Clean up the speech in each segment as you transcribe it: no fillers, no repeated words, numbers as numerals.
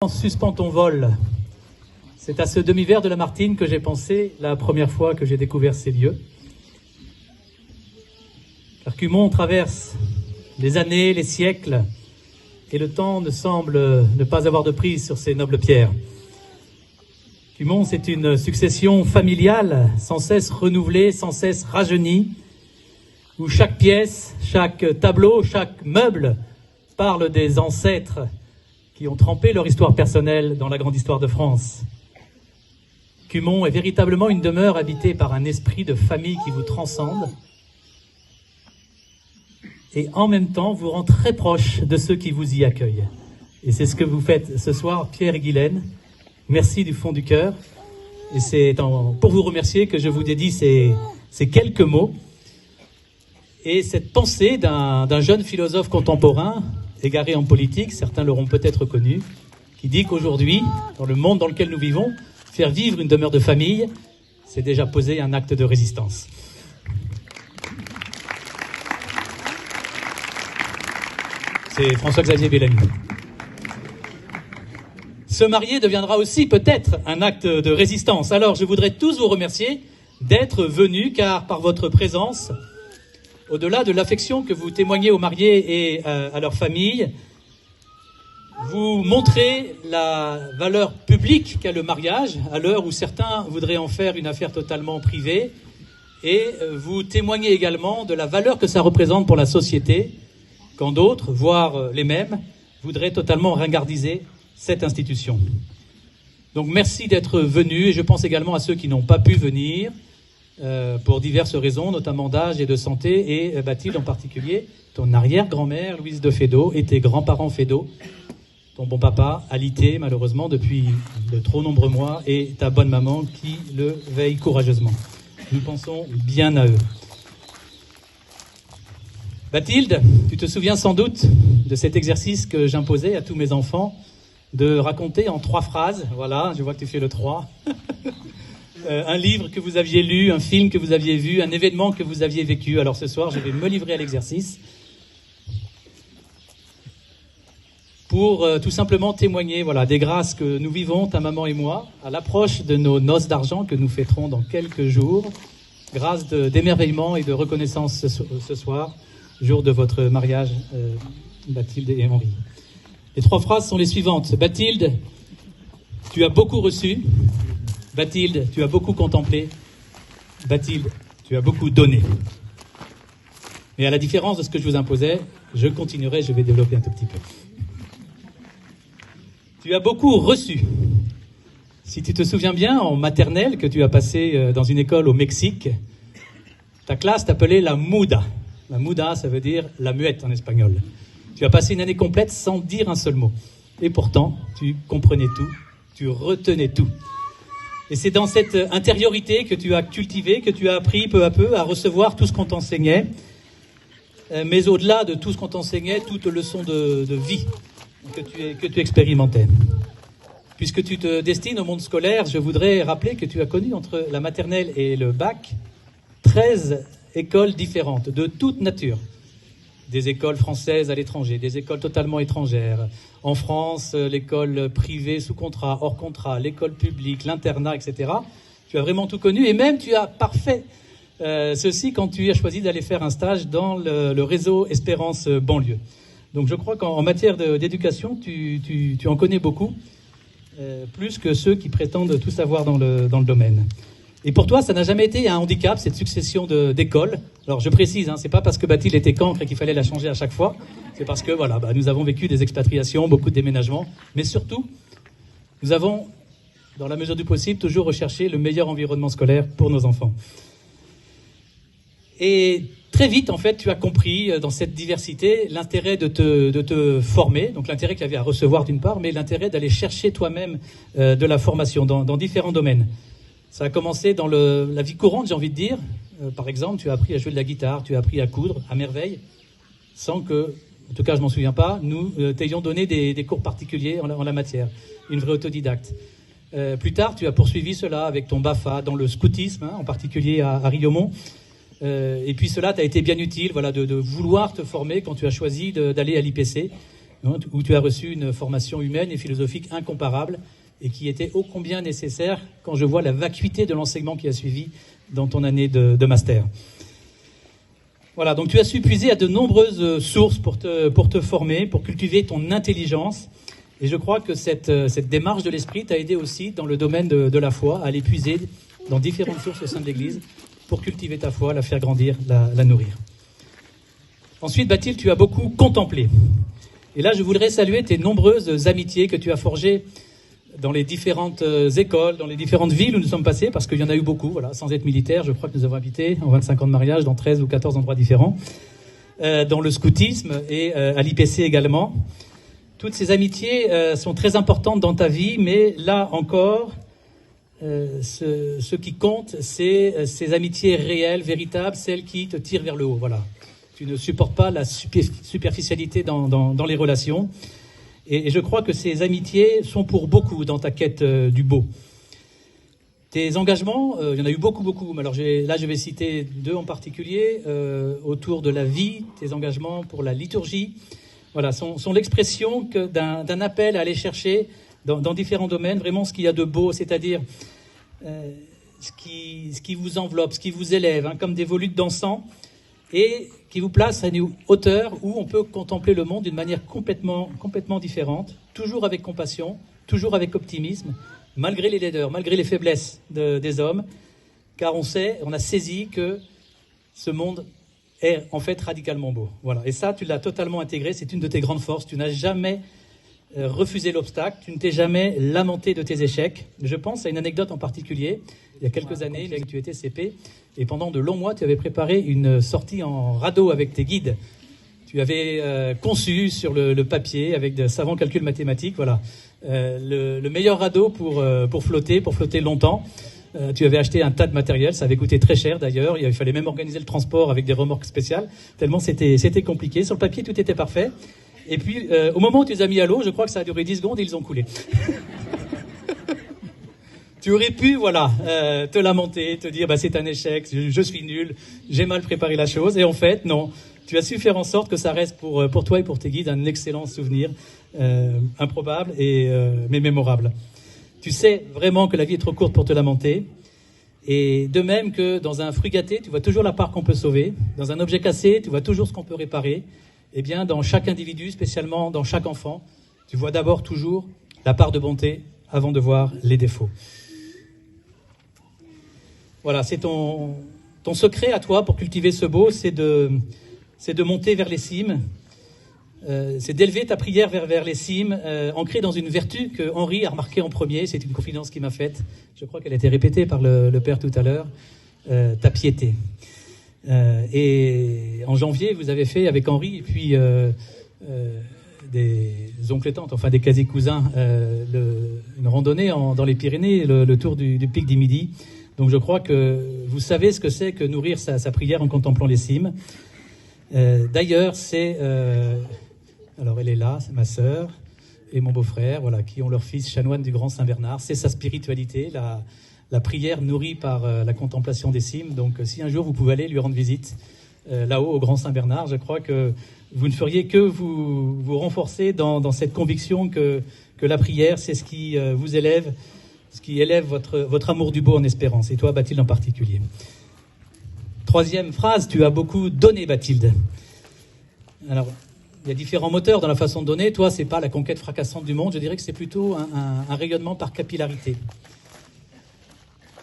Suspends ton vol. C'est à ce demi-verre de Lamartine que j'ai pensé la première fois que j'ai découvert ces lieux. Car Cumont traverse les années, les siècles, et le temps ne semble ne pas avoir de prise sur ces nobles pierres. Cumont, c'est une succession familiale, sans cesse renouvelée, sans cesse rajeunie, où chaque pièce, chaque tableau, chaque meuble parle des ancêtres qui ont trempé leur histoire personnelle dans la grande histoire de France. Cumont est véritablement une demeure habitée par un esprit de famille qui vous transcende et en même temps vous rend très proche de ceux qui vous y accueillent. Et c'est ce que vous faites ce soir, Pierre et Guylaine. Merci du fond du cœur. Et c'est pour vous remercier que je vous dédie ces quelques mots et cette pensée d'un jeune philosophe contemporain égaré en politique, certains l'auront peut-être connu, qui dit qu'aujourd'hui, dans le monde dans lequel nous vivons, faire vivre une demeure de famille, c'est déjà poser un acte de résistance. C'est François-Xavier Bellamy. Se marier deviendra aussi peut-être un acte de résistance. Alors je voudrais tous vous remercier d'être venus, car par votre présence, au-delà de l'affection que vous témoignez aux mariés et à leur famille, vous montrez la valeur publique qu'a le mariage, à l'heure où certains voudraient en faire une affaire totalement privée, et vous témoignez également de la valeur que ça représente pour la société, quand d'autres, voire les mêmes, voudraient totalement ringardiser cette institution. Donc merci d'être venus, et je pense également à ceux qui n'ont pas pu venir, pour diverses raisons, notamment d'âge et de santé, et Bathilde en particulier, ton arrière-grand-mère Louise de Feydeau et tes grands-parents Feydeau, ton bon papa alité malheureusement depuis de trop nombreux mois, et ta bonne maman qui le veille courageusement. Nous pensons bien à eux. Bathilde, tu te souviens sans doute de cet exercice que j'imposais à tous mes enfants de raconter en 3 phrases, voilà, je vois que tu fais le 3, un livre que vous aviez lu, un film que vous aviez vu, un événement que vous aviez vécu. Alors ce soir, je vais me livrer à l'exercice pour tout simplement témoigner des grâces que nous vivons, ta maman et moi, à l'approche de nos noces d'argent que nous fêterons dans quelques jours. Grâce d'émerveillement et de reconnaissance ce soir, jour de votre mariage, Bathilde et Henri. Les 3 phrases sont les suivantes. Bathilde, tu as beaucoup reçu. Bathilde, tu as beaucoup contemplé. Bathilde, tu as beaucoup donné. Mais à la différence de ce que je vous imposais, je continuerai, je vais développer un tout petit peu. Tu as beaucoup reçu. Si tu te souviens bien, en maternelle, que tu as passé dans une école au Mexique, ta classe t'appelait la muda. La muda, ça veut dire la muette en espagnol. Tu as passé une année complète sans dire un seul mot. Et pourtant, tu comprenais tout, tu retenais tout. Et c'est dans cette intériorité que tu as cultivé, que tu as appris peu à peu à recevoir tout ce qu'on t'enseignait, mais au-delà de tout ce qu'on t'enseignait, toute leçon de vie que tu expérimentais. Puisque tu te destines au monde scolaire, je voudrais rappeler que tu as connu entre la maternelle et le bac 13 écoles différentes, de toute nature. Des écoles françaises à l'étranger, des écoles totalement étrangères. En France, l'école privée sous contrat, hors contrat, l'école publique, l'internat, etc. Tu as vraiment tout connu et même tu as parfait ceci quand tu as choisi d'aller faire un stage dans le réseau Espérance Banlieue. Donc je crois qu'en matière d'éducation, tu en connais beaucoup, plus que ceux qui prétendent tout savoir dans le domaine. Et pour toi, ça n'a jamais été un handicap, cette succession d'écoles. Alors je précise, c'est pas parce que Bathilde était cancre et qu'il fallait la changer à chaque fois. C'est parce que nous avons vécu des expatriations, beaucoup de déménagements. Mais surtout, nous avons, dans la mesure du possible, toujours recherché le meilleur environnement scolaire pour nos enfants. Et très vite, en fait, tu as compris dans cette diversité l'intérêt de te former. Donc l'intérêt qu'il y avait à recevoir d'une part, mais l'intérêt d'aller chercher toi-même de la formation dans différents domaines. Ça a commencé dans la vie courante, j'ai envie de dire. Par exemple, tu as appris à jouer de la guitare, tu as appris à coudre, à merveille, sans que, en tout cas je m'en souviens pas, nous t'ayons donné des cours particuliers en la matière, une vraie autodidacte. Plus tard, tu as poursuivi cela avec ton BAFA dans le scoutisme, en particulier à Riomont. Et puis cela t'a été bien utile de vouloir te former quand tu as choisi d'aller à l'IPC. où tu as reçu une formation humaine et philosophique incomparable et qui était ô combien nécessaire quand je vois la vacuité de l'enseignement qui a suivi dans ton année de master. Voilà, donc tu as su puiser à de nombreuses sources pour te former, pour cultiver ton intelligence. Et je crois que cette démarche de l'esprit t'a aidé aussi dans le domaine de la foi, à aller puiser dans différentes sources au sein de l'Église pour cultiver ta foi, la faire grandir, la nourrir. Ensuite, Bathilde, tu as beaucoup contemplé. Et là, je voudrais saluer tes nombreuses amitiés que tu as forgées dans les différentes écoles, dans les différentes villes où nous sommes passés, parce qu'il y en a eu beaucoup, voilà, sans être militaire. Je crois que nous avons habité en 25 ans de mariage dans 13 ou 14 endroits différents, dans le scoutisme et à l'IPC également. Toutes ces amitiés sont très importantes dans ta vie, mais là encore, ce qui compte, c'est ces amitiés réelles, véritables, celles qui te tirent vers le haut. Voilà. Tu ne supportes pas la superficialité dans les relations. Et je crois que ces amitiés sont pour beaucoup dans ta quête du beau. Tes engagements, il y en a eu beaucoup. Alors là, je vais citer deux en particulier, autour de la vie, tes engagements pour la liturgie. Voilà, sont l'expression d'un appel à aller chercher dans différents domaines vraiment ce qu'il y a de beau, c'est-à-dire ce qui vous enveloppe, ce qui vous élève, hein, comme des volutes d'encens, et qui vous place à une hauteur où on peut contempler le monde d'une manière complètement différente, toujours avec compassion, toujours avec optimisme, malgré les laideurs, malgré les faiblesses des hommes, car on a saisi que ce monde est en fait radicalement beau. Voilà. Et ça, tu l'as totalement intégré, c'est une de tes grandes forces. Tu n'as jamais refusé l'obstacle, tu ne t'es jamais lamenté de tes échecs. Je pense à une anecdote en particulier. Il y a quelques années, tu étais CP, et pendant de longs mois, tu avais préparé une sortie en radeau avec tes guides. Tu avais conçu sur le papier, avec de savants calculs mathématiques, voilà, le meilleur radeau pour flotter longtemps. Tu avais acheté un tas de matériel, ça avait coûté très cher d'ailleurs, il fallait même organiser le transport avec des remorques spéciales, tellement c'était compliqué. Sur le papier, tout était parfait. Et puis, au moment où tu les as mis à l'eau, je crois que ça a duré 10 secondes et ils ont coulé. Tu aurais pu, voilà, te lamenter, te dire, c'est un échec, je suis nul, j'ai mal préparé la chose. Et en fait, non. Tu as su faire en sorte que ça reste pour toi et pour tes guides un excellent souvenir, improbable mais mémorable. Tu sais vraiment que la vie est trop courte pour te lamenter. Et de même que dans un fruit gâté, tu vois toujours la part qu'on peut sauver. Dans un objet cassé, tu vois toujours ce qu'on peut réparer. Eh bien, dans chaque individu, spécialement dans chaque enfant, tu vois d'abord toujours la part de bonté avant de voir les défauts. Voilà, c'est ton secret à toi pour cultiver ce beau, c'est de monter vers les cimes, c'est d'élever ta prière vers les cimes, ancrée dans une vertu que Henri a remarquée en premier. C'est une confidence qu'il m'a faite. Je crois qu'elle a été répétée par le Père tout à l'heure. Ta piété. Et en janvier, vous avez fait avec Henri et puis des oncles et tantes, enfin des quasi-cousins, une randonnée dans les Pyrénées, le tour du pic du Midi. Donc je crois que vous savez ce que c'est que nourrir sa prière en contemplant les cimes. D'ailleurs, alors elle est là, c'est ma sœur et mon beau-frère, voilà, qui ont leur fils chanoine du Grand Saint-Bernard. C'est sa spiritualité, la prière nourrie par la contemplation des cimes. Donc si un jour vous pouvez aller lui rendre visite là-haut au Grand Saint-Bernard, je crois que vous ne feriez que vous renforcer dans cette conviction que la prière, c'est ce qui vous élève, ce qui élève votre amour du beau en espérance, et toi, Bathilde, en particulier. Troisième phrase, tu as beaucoup donné, Bathilde. Alors, il y a différents moteurs dans la façon de donner. Toi, c'est pas la conquête fracassante du monde, je dirais que c'est plutôt un rayonnement par capillarité.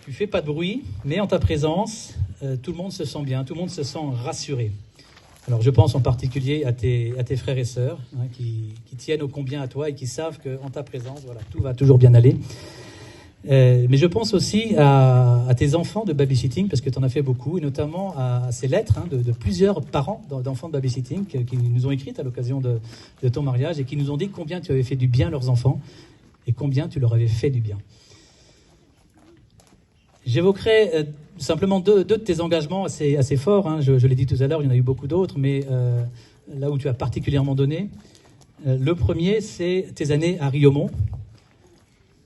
Tu fais pas de bruit, mais en ta présence, tout le monde se sent bien, tout le monde se sent rassuré. Alors, je pense en particulier à tes frères et sœurs, hein, qui tiennent ô combien à toi et qui savent qu'en ta présence, voilà, tout va toujours bien aller. Mais je pense aussi à tes enfants de babysitting, parce que tu en as fait beaucoup, et notamment à ces lettres de plusieurs parents d'enfants de babysitting qui nous ont écrites à l'occasion de ton mariage et qui nous ont dit combien tu avais fait du bien à leurs enfants et combien tu leur avais fait du bien. J'évoquerai simplement deux de tes engagements assez forts. Hein. Je l'ai dit tout à l'heure, il y en a eu beaucoup d'autres, mais là où tu as particulièrement donné. Le premier, c'est tes années à Riomont.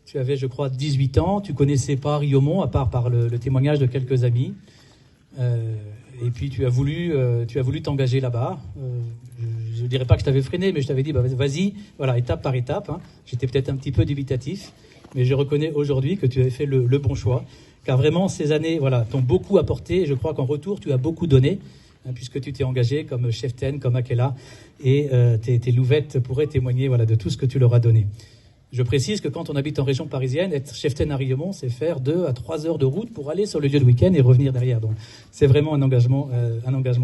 Tu avais, je crois, 18 ans. Tu connaissais pas Riomont, à part par le témoignage de quelques amis. Et puis, tu as voulu t'engager là-bas. je dirais pas que je t'avais freiné, mais je t'avais dit, bah, vas-y, voilà, étape par étape. Hein. J'étais peut-être un petit peu dubitatif, mais je reconnais aujourd'hui que tu avais fait le bon choix. Car vraiment, ces années, voilà, t'ont beaucoup apporté. Et je crois qu'en retour, tu as beaucoup donné, hein, puisque tu t'es engagé comme cheftaine, comme Akela, et tes louvettes pourraient témoigner, voilà, de tout ce que tu leur as donné. Je précise que quand on habite en région parisienne, être cheftaine à Riomont, c'est faire 2 à 3 heures de route pour aller sur le lieu de week-end et revenir derrière. Donc, c'est vraiment un engagement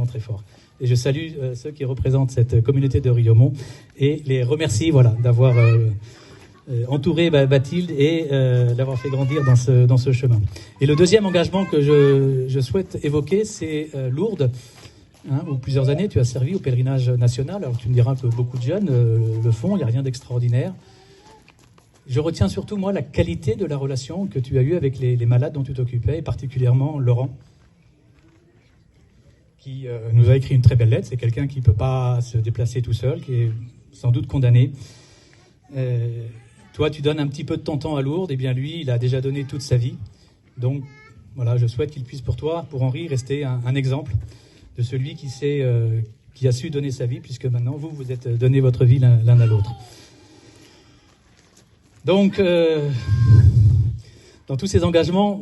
très fort. Et je salue ceux qui représentent cette communauté de Riomont et les remercie, voilà, d'avoir entouré Bathilde et l'avoir fait grandir dans ce chemin. Et le deuxième engagement que je souhaite évoquer, c'est Lourdes, hein, où plusieurs années tu as servi au pèlerinage national. Alors tu me diras que beaucoup de jeunes le font, il n'y a rien d'extraordinaire. Je retiens surtout, moi, la qualité de la relation que tu as eue avec les malades dont tu t'occupais, et particulièrement Laurent, qui nous a écrit une très belle lettre. C'est quelqu'un qui ne peut pas se déplacer tout seul, qui est sans doute condamné. Toi, tu donnes un petit peu de ton temps à Lourdes, et bien lui, il a déjà donné toute sa vie. Donc, voilà, je souhaite qu'il puisse pour toi, pour Henri, rester un exemple de celui qui a su donner sa vie, puisque maintenant, vous êtes donné votre vie l'un à l'autre. Donc, dans tous ces engagements,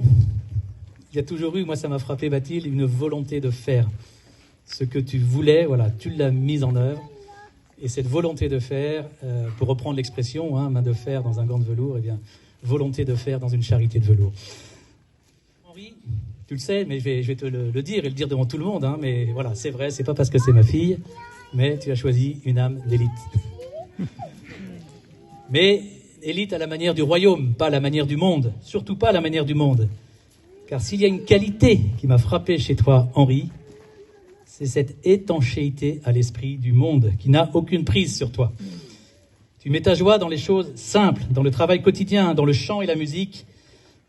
il y a toujours eu, moi ça m'a frappé Bathilde, une volonté de faire ce que tu voulais, voilà, tu l'as mise en œuvre. Et cette volonté de faire, pour reprendre l'expression, hein, main de fer dans un gant de velours, eh bien, volonté de faire dans une charité de velours. Henri, tu le sais, mais je vais te le dire et le dire devant tout le monde, hein, mais voilà, c'est vrai, c'est pas parce que c'est ma fille, mais tu as choisi une âme d'élite. Mais élite à la manière du royaume, pas à la manière du monde, surtout pas à la manière du monde. Car s'il y a une qualité qui m'a frappé chez toi, Henri, c'est cette étanchéité à l'esprit du monde qui n'a aucune prise sur toi. Tu mets ta joie dans les choses simples, dans le travail quotidien, dans le chant et la musique,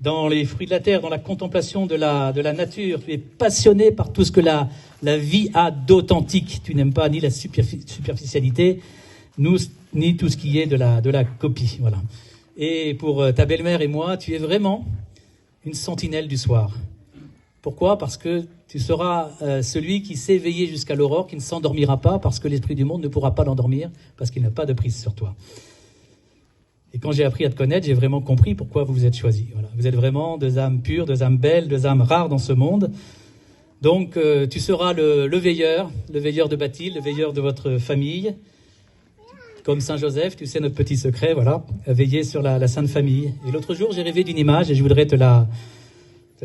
dans les fruits de la terre, dans la contemplation de la nature. Tu es passionné par tout ce que la vie a d'authentique. Tu n'aimes pas ni la superficialité, ni tout ce qui est de la copie. Voilà. Et pour ta belle-mère et moi, tu es vraiment une sentinelle du soir. Pourquoi ? Parce que tu seras celui qui sait veiller jusqu'à l'aurore, qui ne s'endormira pas, parce que l'esprit du monde ne pourra pas l'endormir, parce qu'il n'a pas de prise sur toi. Et quand j'ai appris à te connaître, j'ai vraiment compris pourquoi vous vous êtes choisis. Voilà. Vous êtes vraiment deux âmes pures, deux âmes belles, deux âmes rares dans ce monde. Donc tu seras le veilleur de Bathilde, le veilleur de votre famille. Comme Saint Joseph, tu sais notre petit secret, voilà, veiller sur la Sainte Famille. Et l'autre jour, j'ai rêvé d'une image et je voudrais te la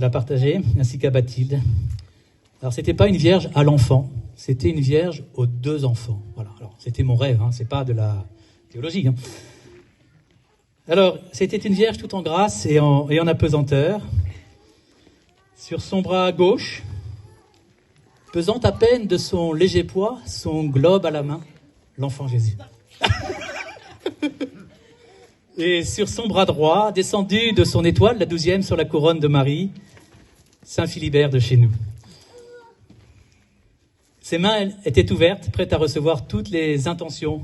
partager, ainsi qu'à Bathilde. Alors, c'était pas une vierge à l'enfant, c'était une vierge aux 2 enfants. Voilà. Alors, c'était mon rêve, hein, c'est pas de la théologie. Hein. Alors, c'était une vierge tout en grâce et en apesanteur. Sur son bras gauche, pesant à peine de son léger poids, son globe à la main, l'enfant Jésus. Et sur son bras droit, descendu de son étoile, la 12e sur la couronne de Marie, Saint Philibert de chez nous. Ses mains étaient ouvertes, prêtes à recevoir toutes les intentions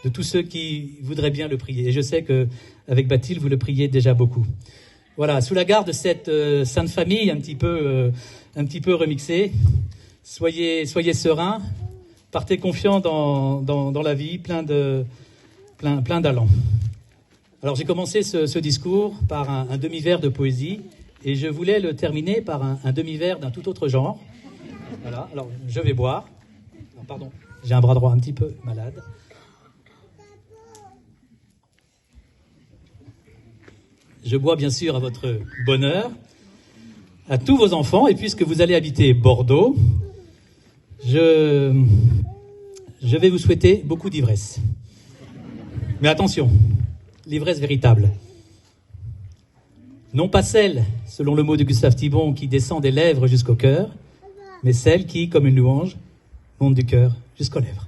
de tous ceux qui voudraient bien le prier. Et je sais qu'avec Bathilde, vous le priez déjà beaucoup. Voilà, sous la garde de cette Sainte Famille un petit peu remixée, soyez sereins, partez confiants dans la vie, plein d'allant. Alors j'ai commencé ce discours par un demi-vers de poésie et je voulais le terminer par un demi-vers d'un tout autre genre. Voilà, alors je vais boire. Non, pardon, j'ai un bras droit un petit peu malade. Je bois bien sûr à votre bonheur, à tous vos enfants, et puisque vous allez habiter Bordeaux, je vais vous souhaiter beaucoup d'ivresse. Mais attention, l'ivresse véritable. Non pas celle, selon le mot de Gustave Thibon, qui descend des lèvres jusqu'au cœur, mais celle qui, comme une louange, monte du cœur jusqu'aux lèvres.